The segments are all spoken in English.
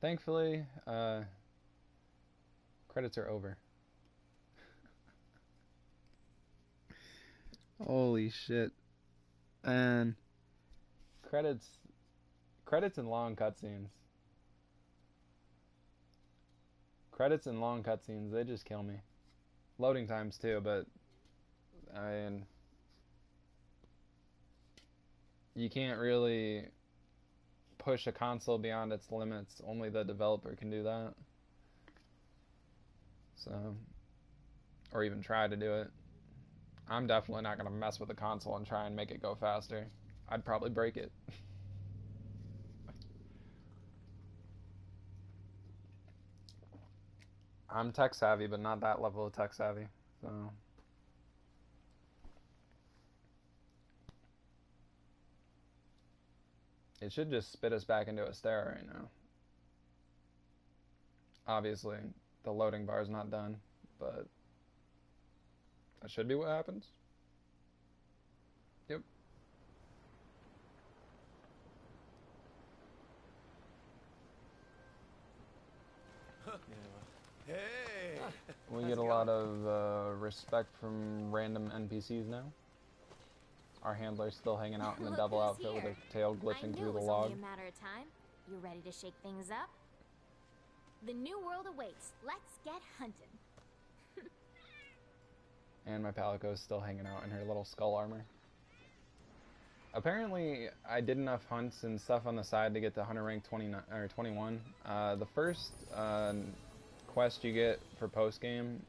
Thankfully, credits are over. Holy shit. And credits and long cutscenes. Credits and long cutscenes, they just kill me. Loading times too, but I mean, you can't really push a console beyond its limits. Only the developer can do that. So, or even try to do it. I'm definitely not going to mess with the console and try and make it go faster. I'd probably break it. I'm tech savvy, but not that level of tech savvy. So, it should just spit us back into a stare right now. Obviously, the loading bar is not done, but that should be what happens. Yep. Hey! We get a lot of respect from random NPCs now. Our handler's still hanging out in the devil outfit with her tail glitching through the log. Only a matter of time. You ready to shake things up? The new world awaits. Let's get hunting. And my Palico's still hanging out in her little skull armor. Apparently, I did enough hunts and stuff on the side to get to hunter rank 29 or 21. The first quest you get for post game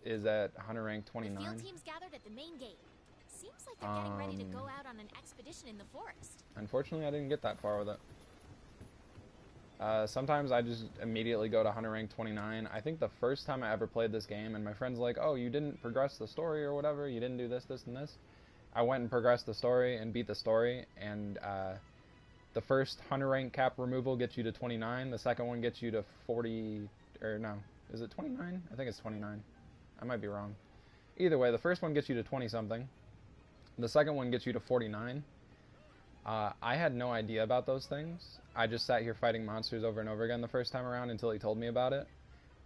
is at hunter rank 29. The field team's gathered at the main gate. Seems like they're getting ready to go out on an expedition in the forest. Unfortunately, I didn't get that far with it. Sometimes I just immediately go to hunter rank 29. I think the first time I ever played this game, and my friend's like, oh, you didn't progress the story or whatever, you didn't do this, this, and this. I went and progressed the story and beat the story, and the first hunter rank cap removal gets you to 29, the second one gets you to 40, or no, is it 29? I think it's 29. I might be wrong. Either way, the first one gets you to 20-something. The second one gets you to 49. I had no idea about those things. I just sat here fighting monsters over and over again the first time around until he told me about it.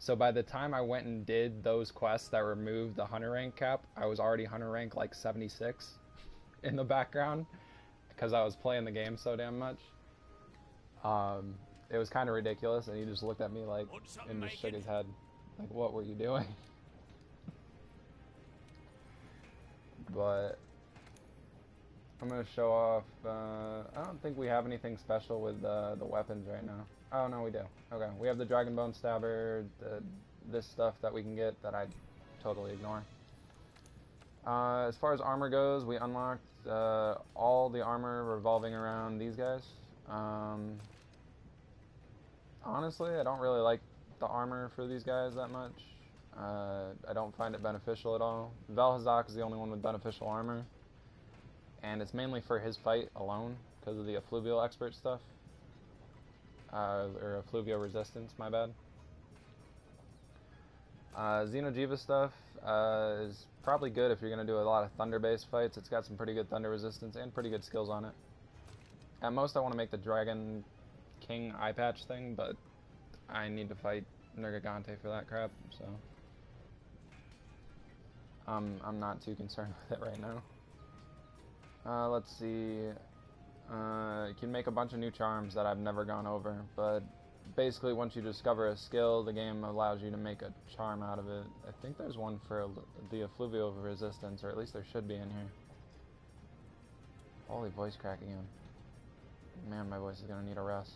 So by the time I went and did those quests that removed the hunter rank cap, I was already hunter rank like 76 in the background because I was playing the game so damn much. It was kind of ridiculous, and he just looked at me like and just shook his head like, what were you doing? But I'm going to show off, I don't think we have anything special with the weapons right now. Oh, no, we do. Okay, we have the Dragon Bone Stabber, this stuff that we can get that I totally ignore. As far as armor goes, we unlocked all the armor revolving around these guys. Honestly, I don't really like the armor for these guys that much. I don't find it beneficial at all. Vel'Hazak is the only one with beneficial armor. And it's mainly for his fight alone, because of the effluvial expert stuff. Or effluvial resistance, my bad. Xeno'jiiva stuff is probably good if you're going to do a lot of thunder-based fights. It's got some pretty good thunder resistance and pretty good skills on it. At most, I want to make the Dragon King eye patch thing, but I need to fight Nergigante for that crap, so I'm not too concerned with it right now. Let's see. You can make a bunch of new charms that I've never gone over, but basically once you discover a skill, the game allows you to make a charm out of it. I think there's one for the effluvial resistance, or at least there should be in here. Holy voice crack again. Man, my voice is gonna need a rest.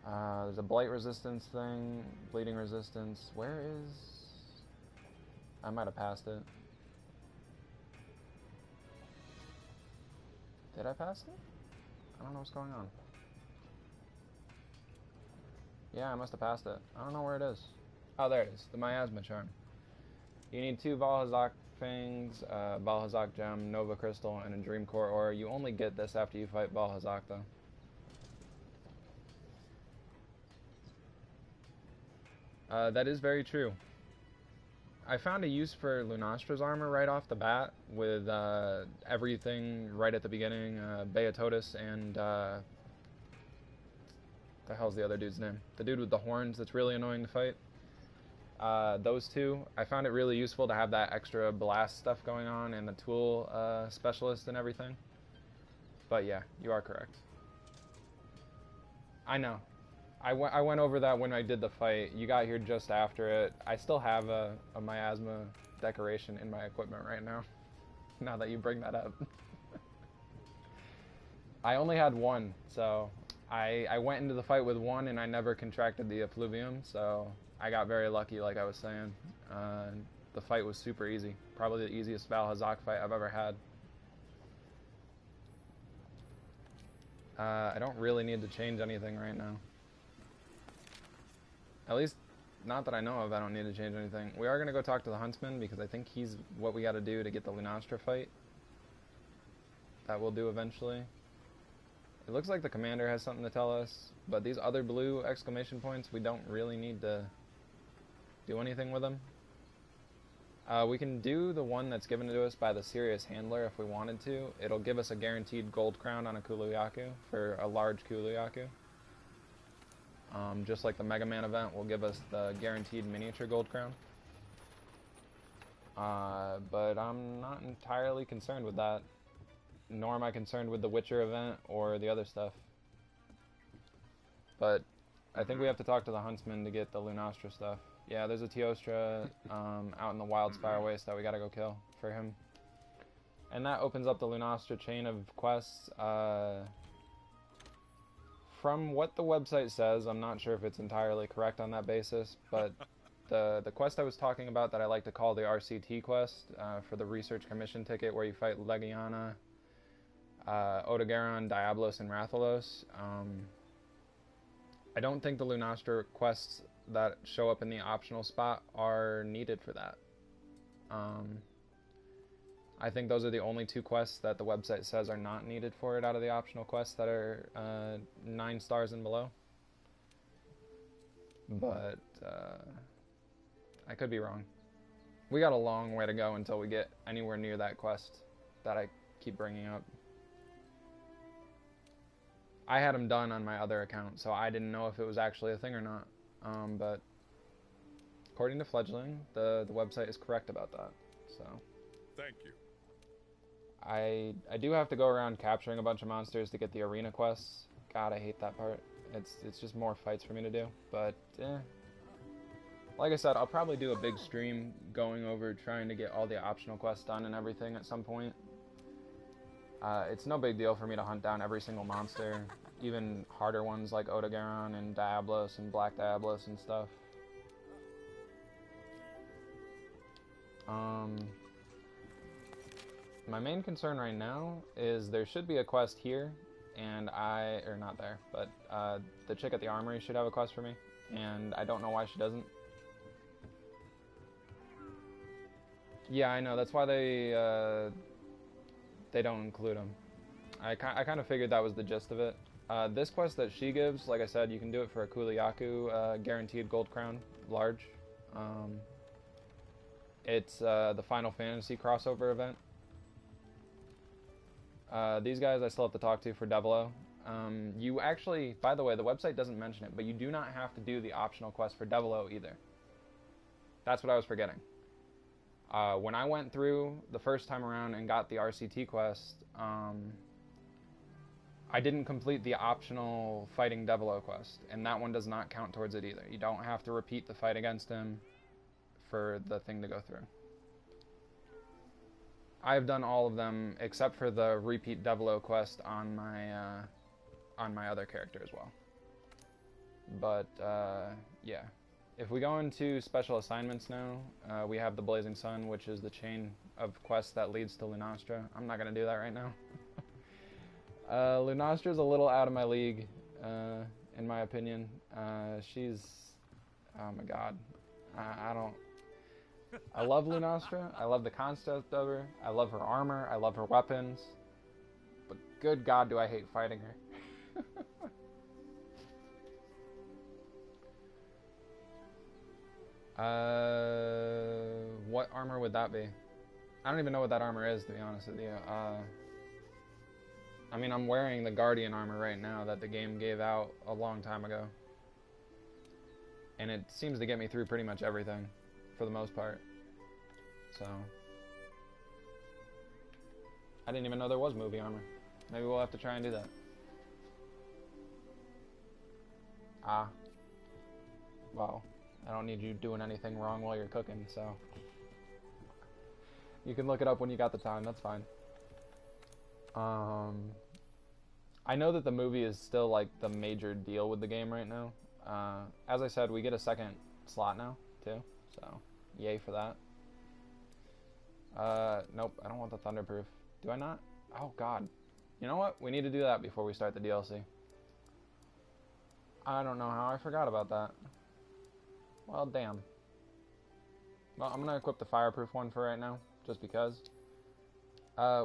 There's a blight resistance thing, bleeding resistance. Where is... I might have passed it. Did I pass it? I don't know what's going on. Yeah, I must have passed it. I don't know where it is. Oh, there it is. The Miasma Charm. You need 2 Vel'Hazak Fangs, Vel'Hazak Gem, Nova Crystal, and a Dream Core Ore. You only get this after you fight Vel'Hazak, though. That is very true. I found a use for Lunastra's armor right off the bat with everything right at the beginning, Beatotus and the the hell's the other dude's name? The dude with the horns that's really annoying to fight. Those two, I found it really useful to have that extra blast stuff going on and the tool specialist and everything. But yeah, you are correct. I know. I went over that when I did the fight. You got here just after it. I still have a miasma decoration in my equipment right now. Now that you bring that up. I only had one, so I went into the fight with one and I never contracted the effluvium, so I got very lucky, like I was saying. The fight was super easy. Probably the easiest Val-Hazak fight I've ever had. I don't really need to change anything right now. At least, not that I know of, I don't need to change anything. We are going to go talk to the Huntsman, because I think he's what we got to do to get the Lunastra fight. That we'll do eventually. It looks like the commander has something to tell us, but these other blue exclamation points, we don't really need to do anything with them. We can do the one that's given to us by the Serious Handler if we wanted to. It'll give us a guaranteed gold crown on a Kuluyaku for a large Kuluyaku. Just like the Mega Man event will give us the guaranteed miniature gold crown. But I'm not entirely concerned with that. Nor am I concerned with the Witcher event or the other stuff. But I think we have to talk to the Huntsman to get the Lunastra stuff. Yeah, there's a Teostra out in the Wild Spire Waste that we gotta go kill for him. And that opens up the Lunastra chain of quests. From what the website says, I'm not sure if it's entirely correct on that basis, but the quest I was talking about that I like to call the RCT quest for the Research Commission ticket where you fight Legiana, Odogaron, Diablos, and Rathalos. I don't think the Lunastra quests that show up in the optional spot are needed for that. I think those are the only two quests that the website says are not needed for it out of the optional quests that are 9 stars and below. But I could be wrong. We got a long way to go until we get anywhere near that quest that I keep bringing up. I had them done on my other account, so I didn't know if it was actually a thing or not. But according to Fledgling, the website is correct about that. So thank you. I do have to go around capturing a bunch of monsters to get the arena quests. God, I hate that part. It's just more fights for me to do. But like I said, I'll probably do a big stream going over trying to get all the optional quests done and everything at some point. It's no big deal for me to hunt down every single monster, even harder ones like Odogaron and Diablos and Black Diablos and stuff. My main concern right now is there should be a quest here, and or not there, but the chick at the armory should have a quest for me, and I don't know why she doesn't. Yeah, I know, that's why they don't include them. I kind of figured that was the gist of it. This quest that she gives, like I said, you can do it for a Kuluyaku, guaranteed gold crown, large. It's the Final Fantasy crossover event. These guys I still have to talk to for Devilo. You actually, by the way, the website doesn't mention it, but you do not have to do the optional quest for Devilo either. That's what I was forgetting. When I went through the first time around and got the RCT quest, I didn't complete the optional fighting Devilo quest, and that one does not count towards it either. You don't have to repeat the fight against him for the thing to go through. I've done all of them except for the repeat Devilo quest on my other character as well. But yeah. If we go into special assignments now, we have the Blazing Sun, which is the chain of quests that leads to Lunastra. I'm not going to do that right now. Lunastra's a little out of my league, in my opinion. She's... oh my god. I don't... I love Lunastra. I love the concept of her. I love her armor. I love her weapons. But good god, do I hate fighting her. What armor would that be? I don't even know what that armor is, to be honest with you. I mean, I'm wearing the Guardian armor right now that the game gave out a long time ago. And it seems to get me through pretty much everything, for the most part. So, I didn't even know there was movie armor. Maybe we'll have to try and do that. Ah. Well, I don't need you doing anything wrong while you're cooking, so you can look it up when you got the time, that's fine. I know that the movie is still like the major deal with the game right now. As I said, we get a second slot now, too, so yay for that. Nope, I don't want the Thunderproof. Do I not? Oh, God. You know what? We need to do that before we start the DLC. I don't know how I forgot about that. Well, damn. Well, I'm gonna equip the Fireproof one for right now, just because.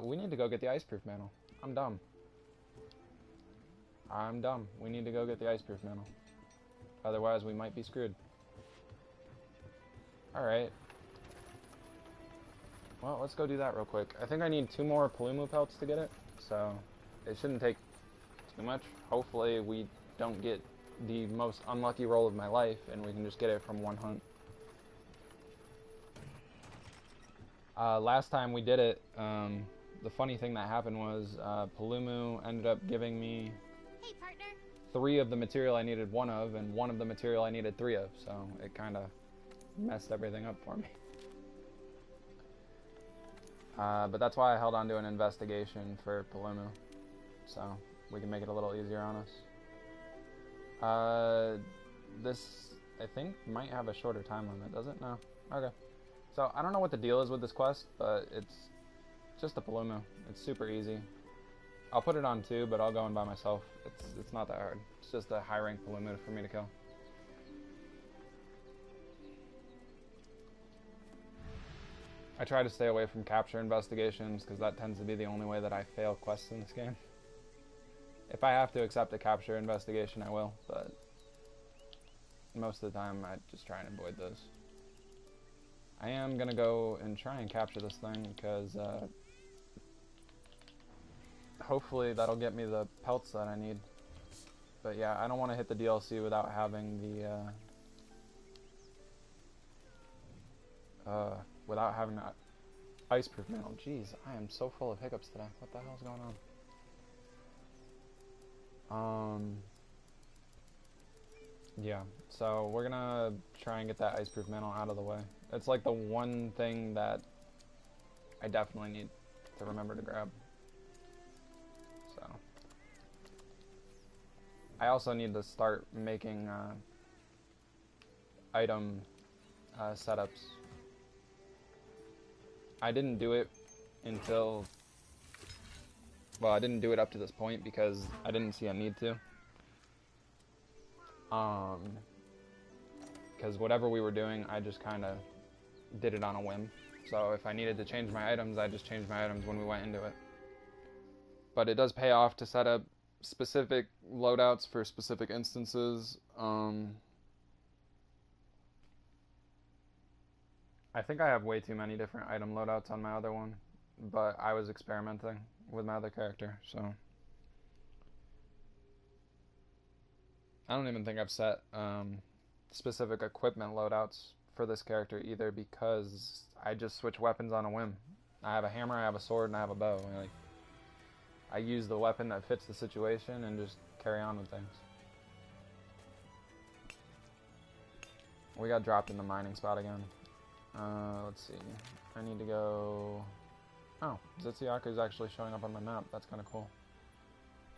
We need to go get the Iceproof mantle. I'm dumb. I'm dumb. We need to go get the Iceproof mantle. Otherwise, we might be screwed. Alright. Well, let's go do that real quick. I think I need 2 more Palumu pelts to get it, so it shouldn't take too much. Hopefully we don't get the most unlucky roll of my life and we can just get it from one hunt. Last time we did it, the funny thing that happened was Palumu ended up giving me 3 of the material I needed 1 of, and 1 of the material I needed 3 of, so it kind of messed everything up for me. But that's why I held on to an investigation for Palumu, so we can make it a little easier on us. This, I think, might have a shorter time limit, does it? No? Okay. So, I don't know what the deal is with this quest, but it's just a Palumu. It's super easy. I'll put it on 2, but I'll go in by myself. It's not that hard. It's just a high rank Palumu for me to kill. I try to stay away from capture investigations because that tends to be the only way that I fail quests in this game. If I have to accept a capture investigation, I will, but most of the time I just try and avoid those. I am going to go and try and capture this thing because hopefully that'll get me the pelts that I need. But yeah, I don't want to hit the DLC without having the without having that Iceproof mantle. Jeez, I am so full of hiccups today. What the hell's going on? Yeah, so we're gonna try and get that Iceproof mantle out of the way. It's like the one thing that I definitely need to remember to grab. So I also need to start making item setups. I didn't do it until, well, I didn't do it up to this point because I didn't see a need to. Because whatever we were doing, I just kind of did it on a whim. So if I needed to change my items, I just changed my items when we went into it. But it does pay off to set up specific loadouts for specific instances. I think I have way too many different item loadouts on my other one, but I was experimenting with my other character, so I don't even think I've set specific equipment loadouts for this character either, because I just switch weapons on a whim. I have a hammer, I have a sword, and I have a bow. Like, I use the weapon that fits the situation and just carry on with things. We got dropped in the mining spot again. Let's see. I need to go... Oh, Zitsuyaku is actually showing up on my map. That's kind of cool.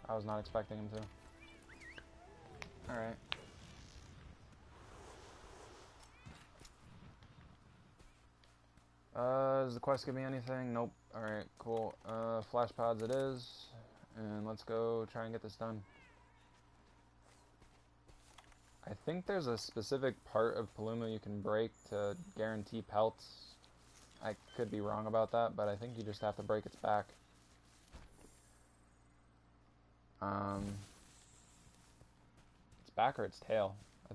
I was not expecting him to. Alright. Does the quest give me anything? Nope. Alright, cool. Flash pods it is. And let's go try and get this done. I think there's a specific part of Palumu you can break to guarantee pelts. I could be wrong about that, but I think you just have to break its back. Its back or its tail. I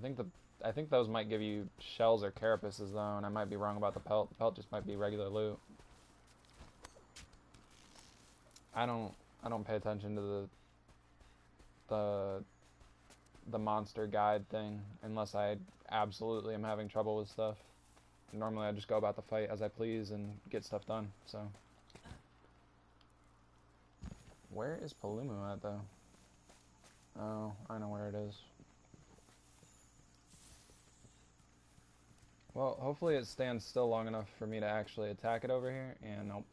think those might give you shells or carapaces though, and I might be wrong about the pelt. The pelt just might be regular loot. I don't I don't pay attention to the monster guide thing unless I absolutely am having trouble with stuff. Normally I just go about the fight as I please and get stuff done, so. Where is Palumu at, though? Oh, I know where it is. Well, hopefully it stands still long enough for me to actually attack it over here, and nope.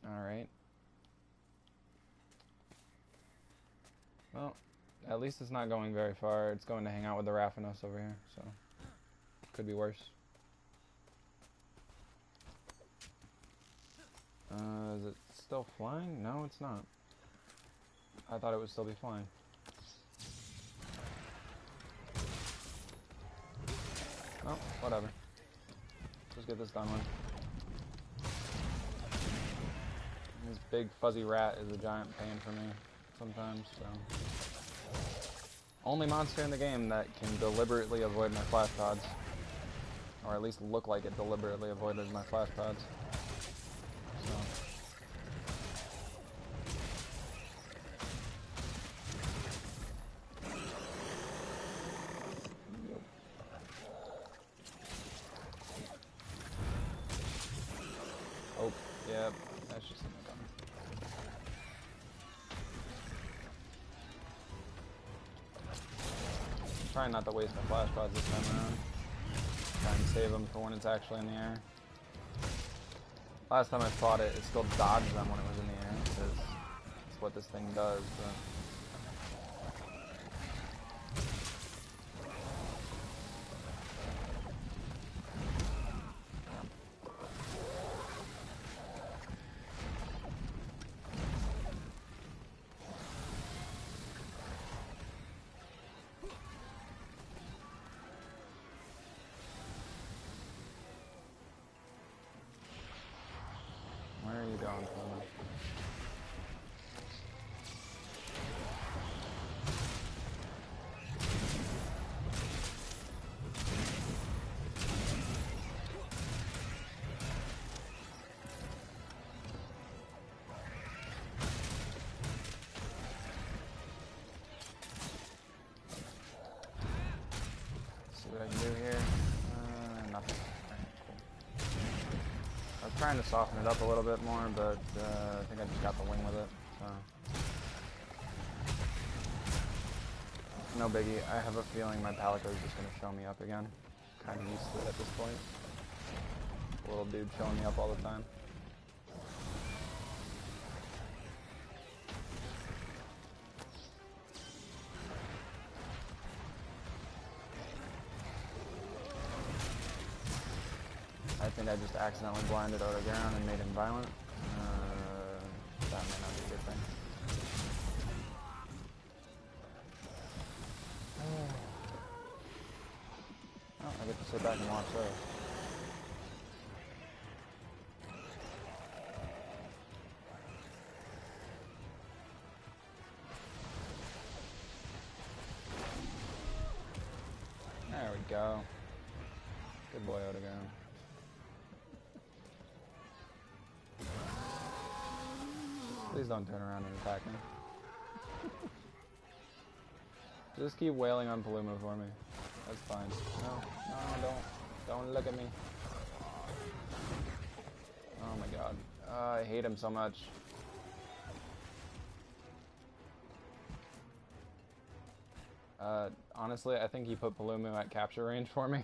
Alright. Well, at least it's not going very far. It's going to hang out with the Raffinos over here, so could be worse. Is it still flying? No, it's not. I thought it would still be flying. Oh, whatever. Let's get this done with. This big fuzzy rat is a giant pain for me sometimes, so. Only monster in the game that can deliberately avoid my flash pods. Or at least look like it deliberately avoided my flash pods. So. Oh, yeah, that's just in the gun. Trying not to waste my flash pods this time around. Try and save them for when it's actually in the air. Last time I fought it, it still dodged them when it was in the air, because that's what this thing does, but. Where are you going, Palumu? See what I can do here. Nothing. I was trying to soften it up a little bit more, but I think I just got the wing with it, so. No biggie. I have a feeling my Palico is just going to show me up again. Kind of used to it at this point. Little dude showing me up all the time. I think I just accidentally blinded Otogaron and made him violent. That may not be a good thing. Oh, I get to sit back and watch those. There we go. Good boy, Otogaron. Please don't turn around and attack me. Just keep wailing on Palumu for me. That's fine. No, don't look at me. Oh my god. I hate him so much. Honestly, I think he put Palumu at capture range for me.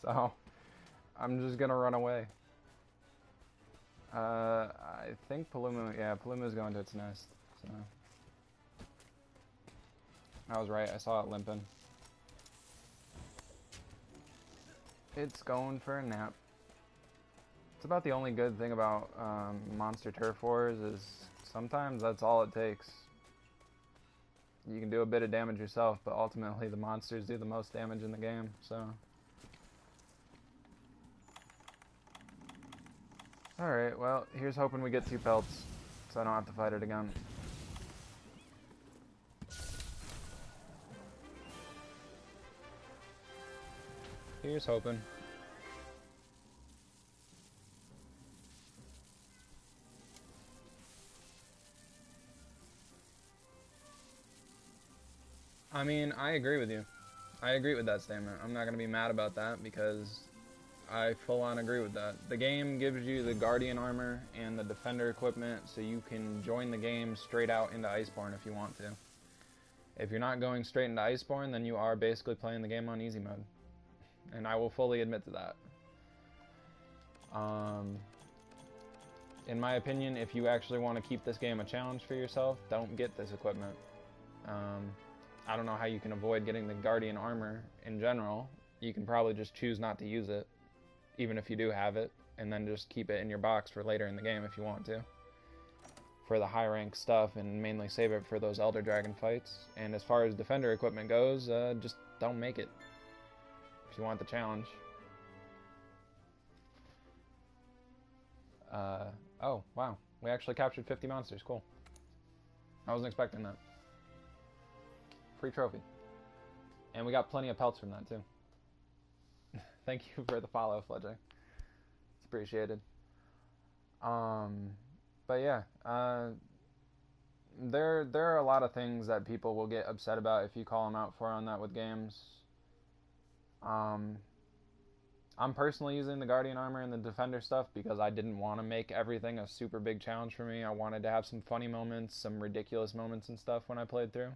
So, I'm just gonna run away. I think Palumu is going to its nest, so. I was right, I saw it limping. It's going for a nap. It's about the only good thing about Monster Turf Wars is sometimes that's all it takes. You can do a bit of damage yourself, but ultimately the monsters do the most damage in the game, so. Alright, well, here's hoping we get 2 pelts, so I don't have to fight it again. Here's hoping. I mean, I agree with you. I agree with that statement. I'm not going to be mad about that because I full on agree with that. The game gives you the Guardian armor and the Defender equipment so you can join the game straight out into Iceborne if you want to. If you're not going straight into Iceborne, then you are basically playing the game on easy mode. And I will fully admit to that. In my opinion, if you actually want to keep this game a challenge for yourself, don't get this equipment. I don't know how you can avoid getting the Guardian armor in general. You can probably just choose not to use it, even if you do have it, and then just keep it in your box for later in the game if you want to. For the high rank stuff, and mainly save it for those Elder Dragon fights. And as far as Defender equipment goes, just don't make it if you want the challenge. Oh, wow. We actually captured 50 monsters. Cool. I wasn't expecting that. Free trophy. And we got plenty of pelts from that, too. Thank you for the follow, Fledging. It's appreciated. But yeah, there are a lot of things that people will get upset about if you call them out for on that with games. I'm personally using the Guardian armor and the Defender stuff because I didn't want to make everything a super big challenge for me. I wanted to have some funny moments, some ridiculous moments and stuff when I played through.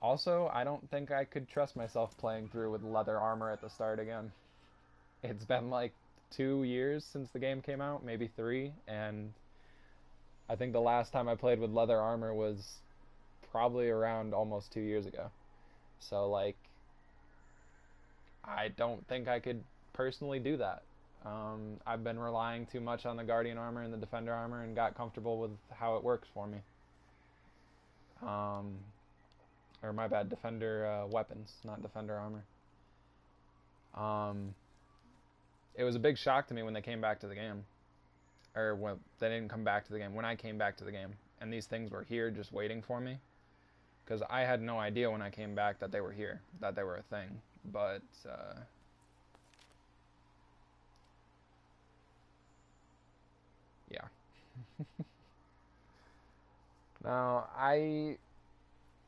Also, I don't think I could trust myself playing through with leather armor at the start again. It's been like 2 years since the game came out, maybe 3, and I think the last time I played with leather armor was probably around almost 2 years ago. So, like, I don't think I could personally do that. I've been relying too much on the Guardian armor and the Defender armor and got comfortable with how it works for me. Or my bad, Defender weapons, not Defender armor. It was a big shock to me when they came back to the game. Or when they didn't come back to the game, when I came back to the game. And these things were here just waiting for me. Because I had no idea when I came back that they were here, that they were a thing. But, yeah. Now,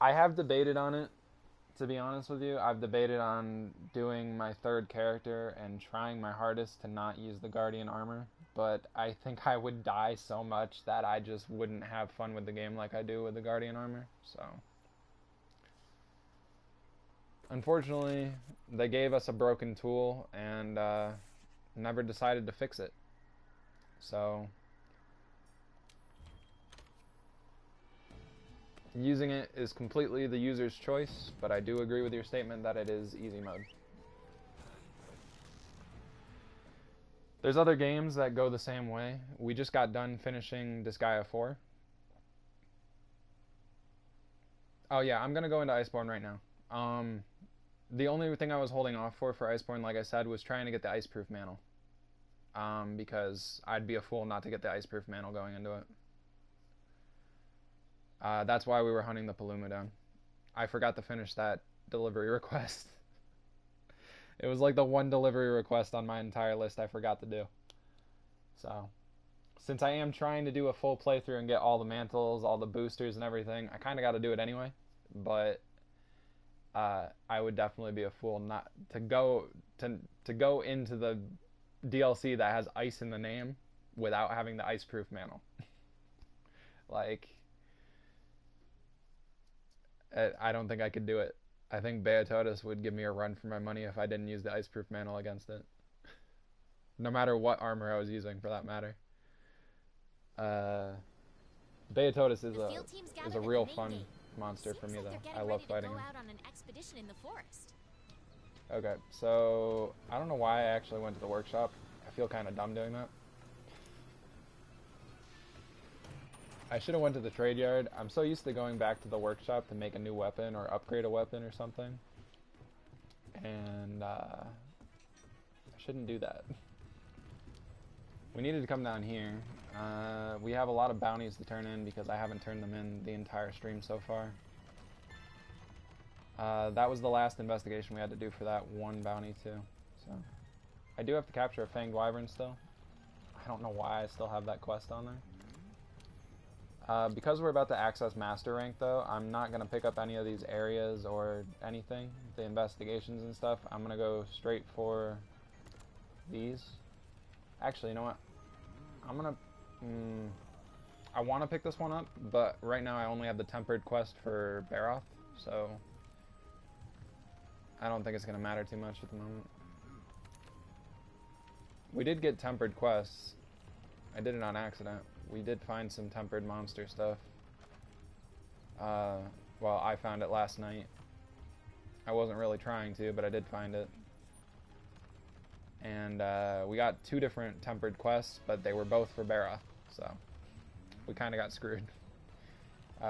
I have debated on it, to be honest with you. I've debated on doing my third character and trying my hardest to not use the Guardian armor. But I think I would die so much that I just wouldn't have fun with the game like I do with the Guardian armor. So, unfortunately, they gave us a broken tool and never decided to fix it. So, using it is completely the user's choice, but I do agree with your statement that it is easy mode. There's other games that go the same way. We just got done finishing Disgaea 4. Oh yeah, I'm gonna go into Iceborne right now. The only thing I was holding off for Iceborne, like I said, was trying to get the Iceproof Mantle. Because I'd be a fool not to get the Iceproof Mantle going into it. That's why we were hunting the Paluma down. I forgot to finish that delivery request. It was like the one delivery request on my entire list I forgot to do. So, since I am trying to do a full playthrough and get all the mantles, all the boosters and everything, I kind of got to do it anyway. But I would definitely be a fool not to go into the DLC that has ice in the name without having the Iceproof Mantle. Like, I don't think I could do it. I think Beatotus would give me a run for my money if I didn't use the Iceproof Mantle against it. No matter what armor I was using, for that matter. Beatotus is a real fun monster for me, though. I love fighting him. Okay, so I don't know why I actually went to the workshop. I feel kind of dumb doing that. I should have went to the trade yard. I'm so used to going back to the workshop to make a new weapon or upgrade a weapon or something. And I shouldn't do that. We needed to come down here. We have a lot of bounties to turn in because I haven't turned them in the entire stream so far. That was the last investigation we had to do for that one bounty too. So I do have to capture a Fanged Wyvern still. I don't know why I still have that quest on there. Because we're about to access Master Rank, though, I'm not going to pick up any of these areas or anything, the investigations and stuff. I'm going to go straight for these. Actually, you know what? I'm going to... I want to pick this one up, but right now I only have the Tempered quest for Baroth, so I don't think it's going to matter too much at the moment. We did get Tempered quests. I did it on accident. We did find some tempered monster stuff. Well, I found it last night. I wasn't really trying to, but I did find it. And we got 2 different tempered quests, but they were both for Baroth, so we kind of got screwed.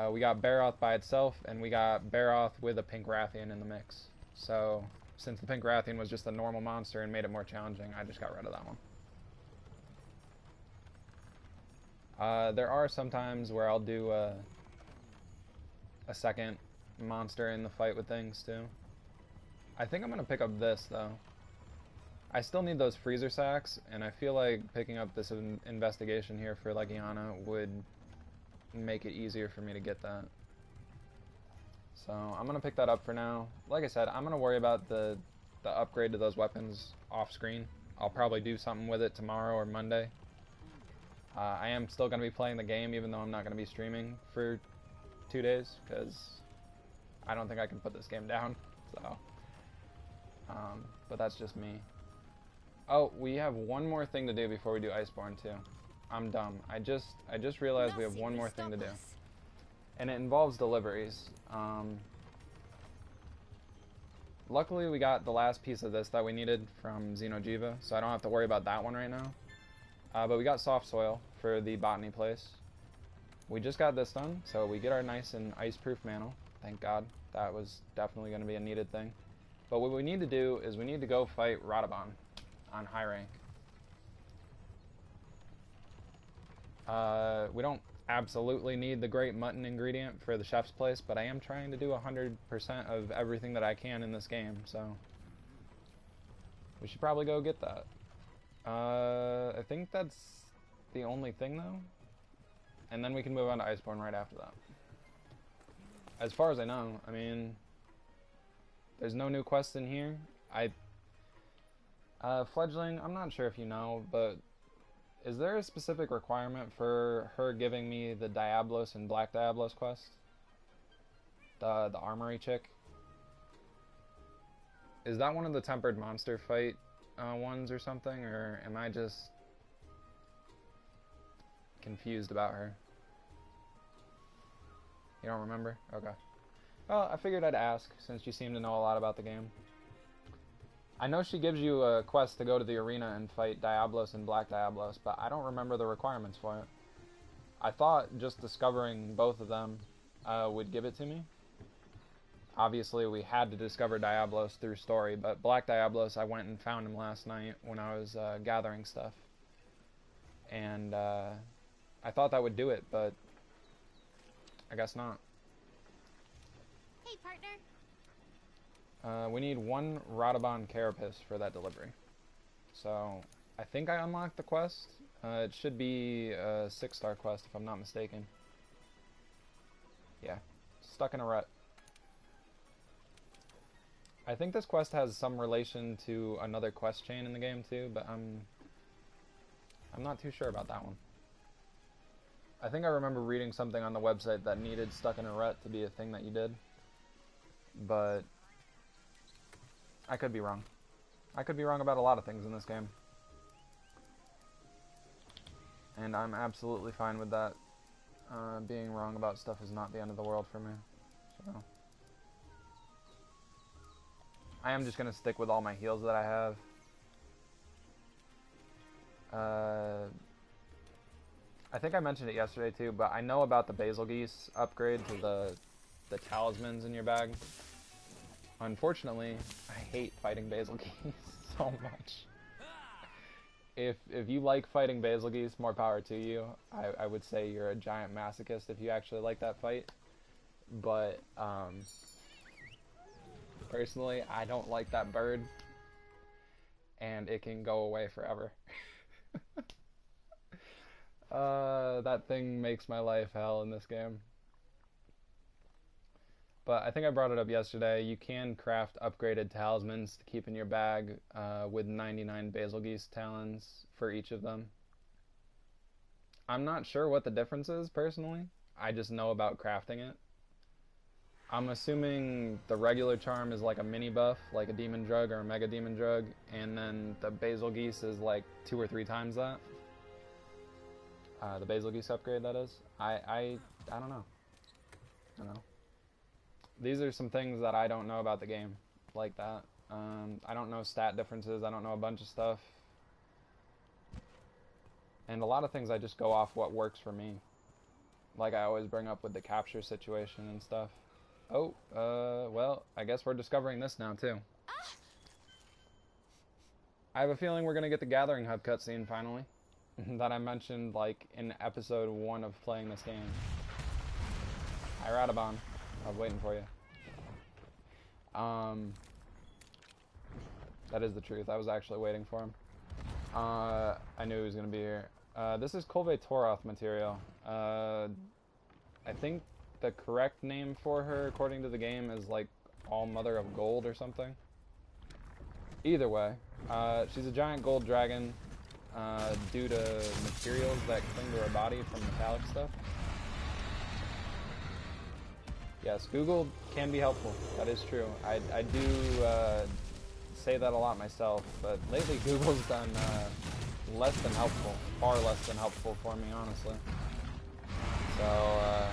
We got Baroth by itself, and we got Baroth with a Pink Rathian in the mix. So, since the Pink Rathian was just a normal monster and made it more challenging, I just got rid of that one. There are some times where I'll do a second monster in the fight with things too. I think I'm going to pick up this though. I still need those freezer sacks, and I feel like picking up this investigation here for Legiana would make it easier for me to get that. So I'm going to pick that up for now. Like I said, I'm going to worry about the upgrade to those weapons off screen. I'll probably do something with it tomorrow or Monday. I am still going to be playing the game, even though I'm not going to be streaming for 2 days, because I don't think I can put this game down. So, but that's just me. Oh, we have one more thing to do before we do Iceborne too. I'm dumb. I just realized we have one more thing to do, and it involves deliveries. Luckily, we got the last piece of this that we needed from Xenojiva, so I don't have to worry about that one right now. But we got soft soil for the botany place. We just got this done, so we get our nice and ice-proof mantle. Thank God. That was definitely going to be a needed thing. But what we need to do is we need to go fight Radabon on high rank. We don't absolutely need the great mutton ingredient for the chef's place, but I am trying to do 100% of everything that I can in this game, so we should probably go get that. I think that's the only thing though, and then we can move on to Iceborne right after that. As far as I know, I mean, there's no new quests in here. Fledgling, I'm not sure if you know, but is there a specific requirement for her giving me the Diablos and Black Diablos quest? The armory chick? Is that one of the tempered monster fight ones or something, or am I just confused about her? You don't remember? Okay. Well, I figured I'd ask, since you seem to know a lot about the game. I know she gives you a quest to go to the arena and fight Diablos and Black Diablos, but I don't remember the requirements for it. I thought just discovering both of them would give it to me. Obviously, we had to discover Diablos through story, but Black Diablos, I went and found him last night when I was gathering stuff. And I thought that would do it, but I guess not. Hey, partner. We need 1 Radabon Carapace for that delivery. So, I think I unlocked the quest. It should be a 6-star quest, if I'm not mistaken. Yeah. Stuck in a rut. I think this quest has some relation to another quest chain in the game too, but I'm not too sure about that one. I think I remember reading something on the website that needed Stuck in a Rut to be a thing that you did, but I could be wrong. I could be wrong about a lot of things in this game. And I'm absolutely fine with that. Being wrong about stuff is not the end of the world for me. So I am just going to stick with all my heals that I have. I think I mentioned it yesterday too, but I know about the Basil Geese upgrade to the talismans in your bag. Unfortunately, I hate fighting Basil Geese so much. If you like fighting Basil Geese, more power to you. I would say you're a giant masochist if you actually like that fight. But personally, I don't like that bird, and it can go away forever. That thing makes my life hell in this game. But I think I brought it up yesterday. You can craft upgraded talismans to keep in your bag with 99 Basilgeuse talons for each of them. I'm not sure what the difference is, personally. I just know about crafting it. I'm assuming the regular charm is like a mini buff, like a demon drug or a mega demon drug, and then the Basilgeuse is like 2 or 3 times that. The Basilgeuse upgrade, that is. I don't know. I don't know. These are some things that I don't know about the game, like that. I don't know stat differences, I don't know a bunch of stuff. And a lot of things I just go off what works for me. Like I always bring up with the capture situation and stuff. Oh, well, I guess we're discovering this now, too. I have a feeling we're gonna get the Gathering Hub cutscene, finally. That I mentioned, like, in episode 1 of playing this game. Hi, Radabon. I was waiting for you. That is the truth. I was actually waiting for him. I knew he was going to be here. This is Kolve Toroth material. I think the correct name for her, according to the game, is like All Mother of Gold or something. Either way, she's a giant gold dragon due to materials that cling to her body from metallic stuff. Yes, Google can be helpful. That is true. I do say that a lot myself, but lately Google's done less than helpful, far less than helpful for me, honestly. So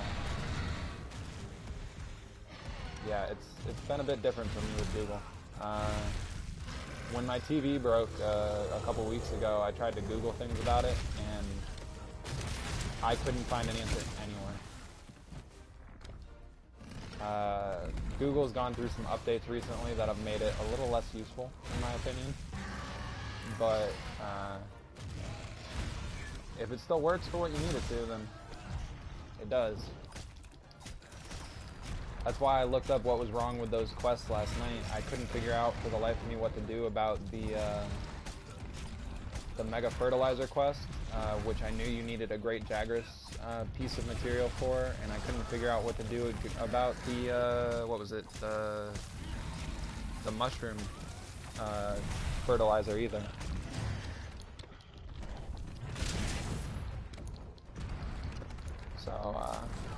yeah, it's been a bit different for me with Google. When my TV broke a couple weeks ago, I tried to Google things about it, and I couldn't find an answer anywhere. Google's gone through some updates recently that have made it a little less useful, in my opinion. But if it still works for what you need it to, then it does. That's why I looked up what was wrong with those quests last night. I couldn't figure out for the life of me what to do about the Mega Fertilizer quest, which I knew you needed a Great Jagras piece of material for, and I couldn't figure out what to do about the, what was it, the mushroom fertilizer either. So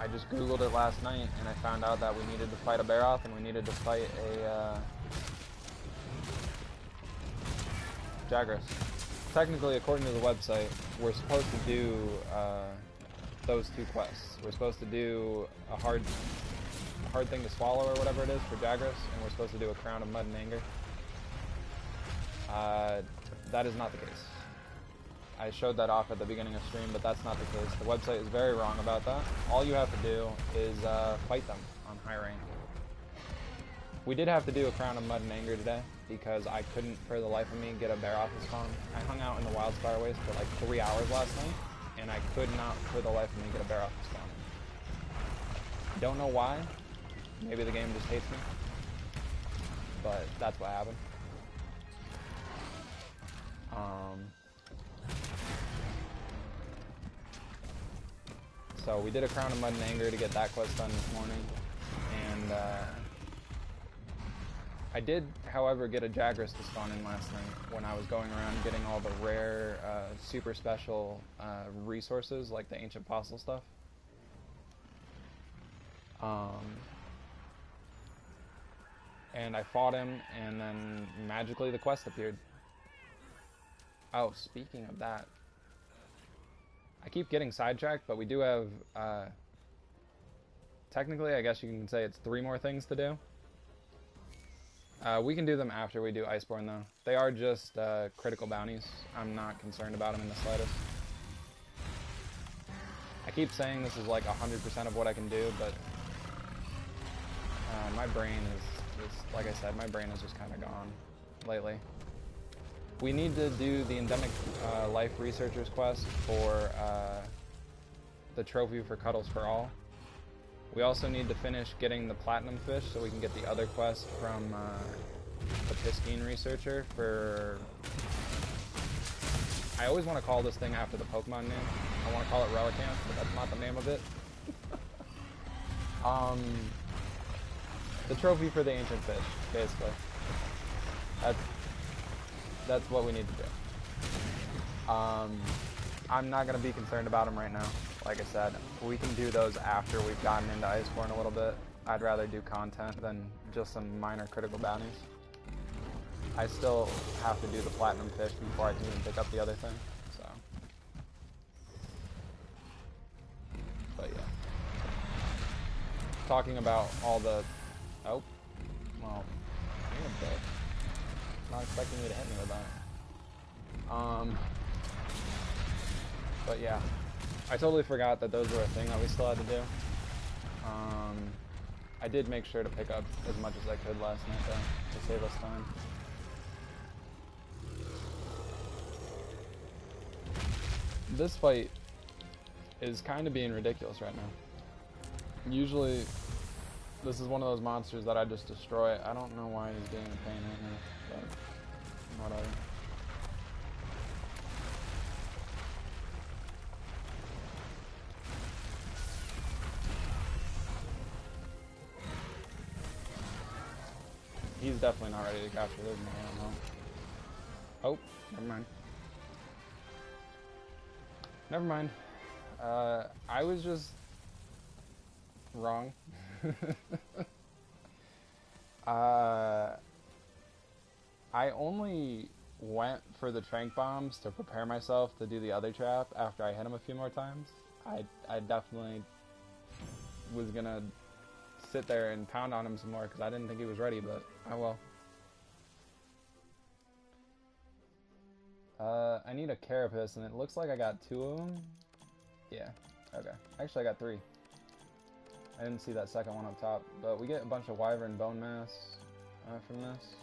I just Googled it last night, and I found out that we needed to fight a Baroth, and we needed to fight a Jagras. Technically, according to the website, we're supposed to do those 2 quests. We're supposed to do a hard thing to swallow, or whatever it is, for Jagras, and we're supposed to do a Crown of Mud and Anger. That is not the case. I showed that off at the beginning of stream, but that's not the case. The website is very wrong about that. All you have to do is fight them on high rank. We did have to do a Crown of Mud and Anger today, because I couldn't, for the life of me, get a Baroth to spawn. I hung out in the Wildspire Waste for like 3 hours last night, and I could not, for the life of me, get a Baroth to spawn. Don't know why. Maybe the game just hates me. But that's what happened. So we did a Crown of Mud and Anger to get that quest done this morning, and I did, however, get a Jagras to spawn in last night when I was going around getting all the rare, super special resources, like the Ancient Apostle stuff. And I fought him, and then magically the quest appeared. Oh, speaking of that, I keep getting sidetracked, but we do have, technically, I guess you can say it's 3 more things to do. We can do them after we do Iceborne, though. They are just critical bounties. I'm not concerned about them in the slightest. I keep saying this is like 100% of what I can do, but my brain is, like I said, my brain is just kind of gone lately. We need to do the Endemic Life Researchers quest for the trophy for Cuddles for All. We also need to finish getting the Platinum Fish so we can get the other quest from the Piscine Researcher for... I always want to call this thing after the Pokemon name. I want to call it Relicanth, but that's not the name of it. The trophy for the ancient fish, basically. That's what we need to do. I'm not going to be concerned about them right now. Like I said, we can do those after we've gotten into Iceborne a little bit. I'd rather do content than just some minor critical bounties. I still have to do the platinum fish before I can even pick up the other thing, so. But yeah. Talking about all the... Oh. Well, you're a bit. Not expecting me to hit me with that. But yeah. I totally forgot that those were a thing that we still had to do. I did make sure to pick up as much as I could last night though, to save us time. This fight is kind of being ridiculous right now. Usually, this is one of those monsters that I just destroy. I don't know why he's being a pain right now, but whatever. He's definitely not ready to capture this man. Oh, never mind. Never mind. I was just wrong. I only went for the trank bombs to prepare myself to do the other trap after I hit him a few more times. I definitely was gonna sit there and pound on him some more because I didn't think he was ready, but oh well. I need a carapace, and it looks like I got 2 of them. Yeah, okay. Actually, I got 3. I didn't see that second one up top, but we get a bunch of wyvern bone mass from this.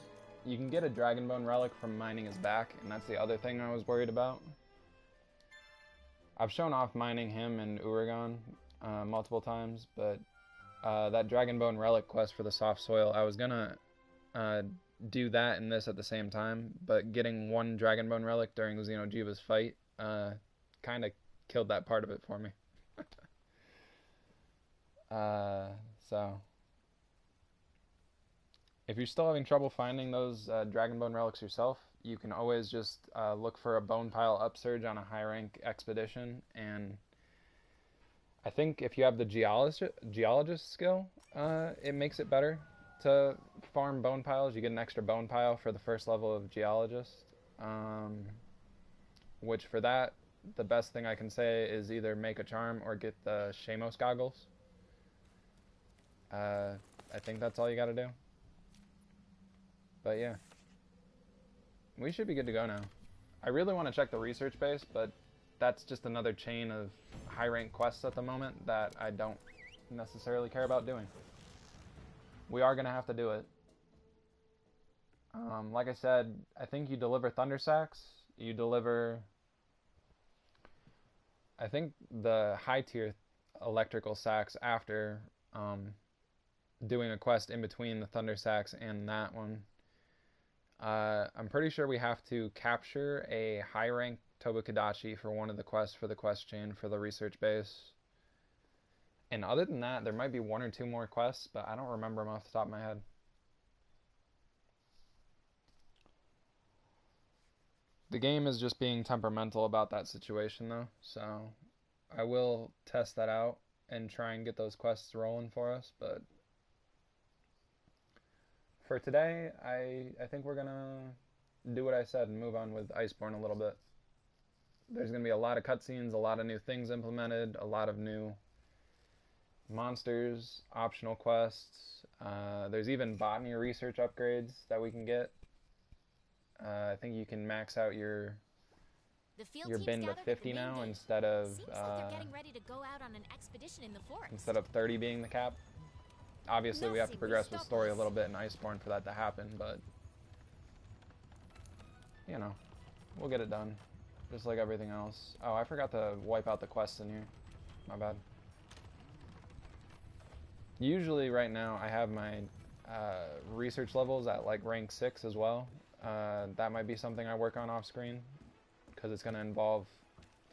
You can get a dragon bone relic from mining his back, and that's the other thing I was worried about. I've shown off mining him and Uragon multiple times, but that dragon bone relic quest for the soft soil, I was gonna do that and this at the same time, but getting 1 dragon bone relic during Xeno'jiiva's fight kind of killed that part of it for me. So if you're still having trouble finding those dragon bone relics yourself, you can always just look for a bone pile upsurge on a high rank expedition, and I think if you have the geologist skill, it makes it better to farm bone piles. You get an extra bone pile for the first level of geologist, which for that, the best thing I can say is either make a charm or get the Shamos goggles. I think that's all you gotta do. But yeah, we should be good to go now. I really want to check the research base, but that's just another chain of high rank quests at the moment that I don't necessarily care about doing. We are going to have to do it. Like I said, I think you deliver thunder sacks. You deliver, I think, the high tier electrical sacks after doing a quest in between the thunder sacks and that one. I'm pretty sure we have to capture a high rank Tobukadachi for one of the quests for the quest chain for the research base. And other than that, there might be 1 or 2 more quests, but I don't remember them off the top of my head. The game is just being temperamental about that situation though, so I will test that out and try and get those quests rolling for us, but for today, I think we're gonna do what I said and move on with Iceborne a little bit. There's gonna be a lot of cutscenes, a lot of new things implemented, a lot of new monsters, optional quests. There's even botany research upgrades that we can get. I think you can max out your bin to 50 now instead of instead of 30 being the cap. Obviously, we have to progress with story a little bit in Iceborne for that to happen, but you know, we'll get it done, just like everything else. Oh, I forgot to wipe out the quests in here. My bad. Usually, right now, I have my research levels at like rank 6 as well. That might be something I work on off screen, because it's going to involve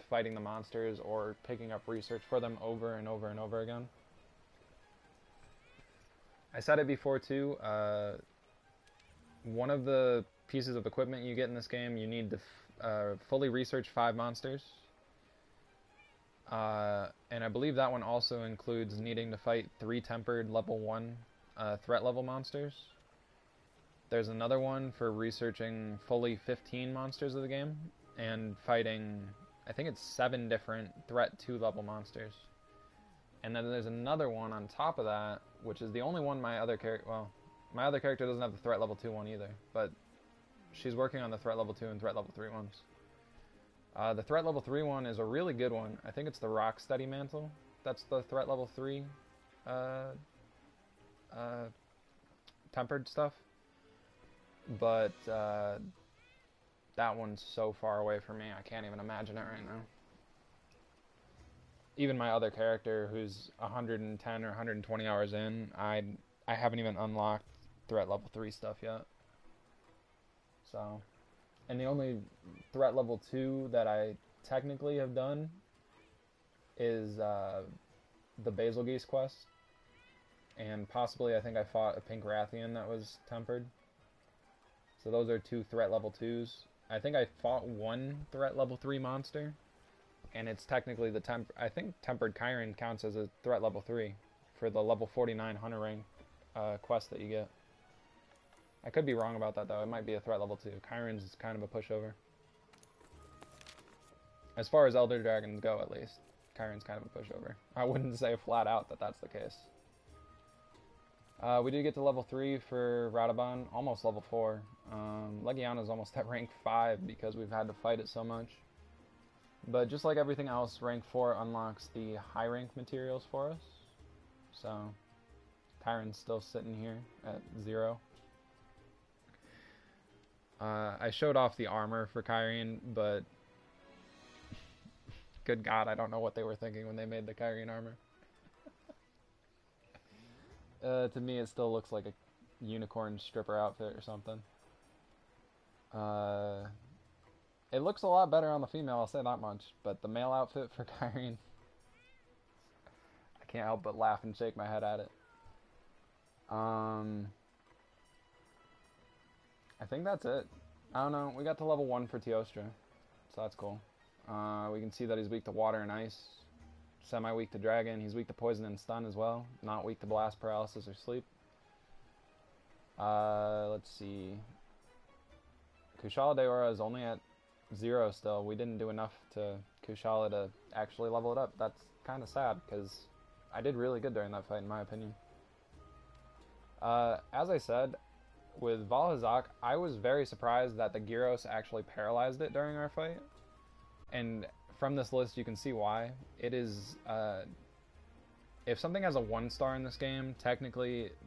fighting the monsters or picking up research for them over and over and over again. I said it before too, one of the pieces of equipment you get in this game, you need to fully research 5 monsters. And I believe that one also includes needing to fight 3 tempered level 1 threat level monsters. There's another one for researching fully 15 monsters of the game and fighting, I think it's 7 different threat 2 level monsters. And then there's another one on top of that, which is the only one my other character, well, my other character doesn't have the threat level 2 one either, but she's working on the threat level 2 and threat level 3 ones. The threat level 3 one is a really good one. I think it's the Rocksteady Mantle. That's the threat level 3 tempered stuff. But that one's so far away from me, I can't even imagine it right now. Even my other character, who's 110 or 120 hours in, I haven't even unlocked threat level 3 stuff yet. So, and the only threat level 2 that I technically have done is the Basil Geese quest. And possibly I think I fought a Pink Rathian that was tempered. So those are 2 threat level 2s. I think I fought 1 threat level 3 monster. And it's technically the I think Tempered Chiron counts as a threat level 3 for the level 49 Hunter rank quest that you get. I could be wrong about that though, it might be a threat level 2. Chiron's is kind of a pushover. As far as Elder Dragons go at least, Chiron's kind of a pushover. I wouldn't say flat out that that's the case. We did get to level 3 for Radabon, almost level 4. Legiana's almost at rank 5 because we've had to fight it so much. But just like everything else, rank 4 unlocks the high rank materials for us. So, Chiron's still sitting here at 0. I showed off the armor for Chiron, but good God, I don't know what they were thinking when they made the Chiron armor. To me, it still looks like a unicorn stripper outfit or something. It looks a lot better on the female, I'll say that much. But the male outfit for Chiron, I can't help but laugh and shake my head at it. I think that's it. I don't know. We got to level 1 for Teostra, so that's cool. We can see that he's weak to water and ice. Semi-weak to dragon. He's weak to poison and stun as well. Not weak to blast, paralysis, or sleep. Let's see. Kushala Deora is only at 0 still. We didn't do enough to Kushala to actually level it up. That's kind of sad, because I did really good during that fight, in my opinion. As I said, with Valhazak, I was very surprised that the Gyros actually paralyzed it during our fight. And from this list, you can see why. It is, if something has a 1 star in this game, technically the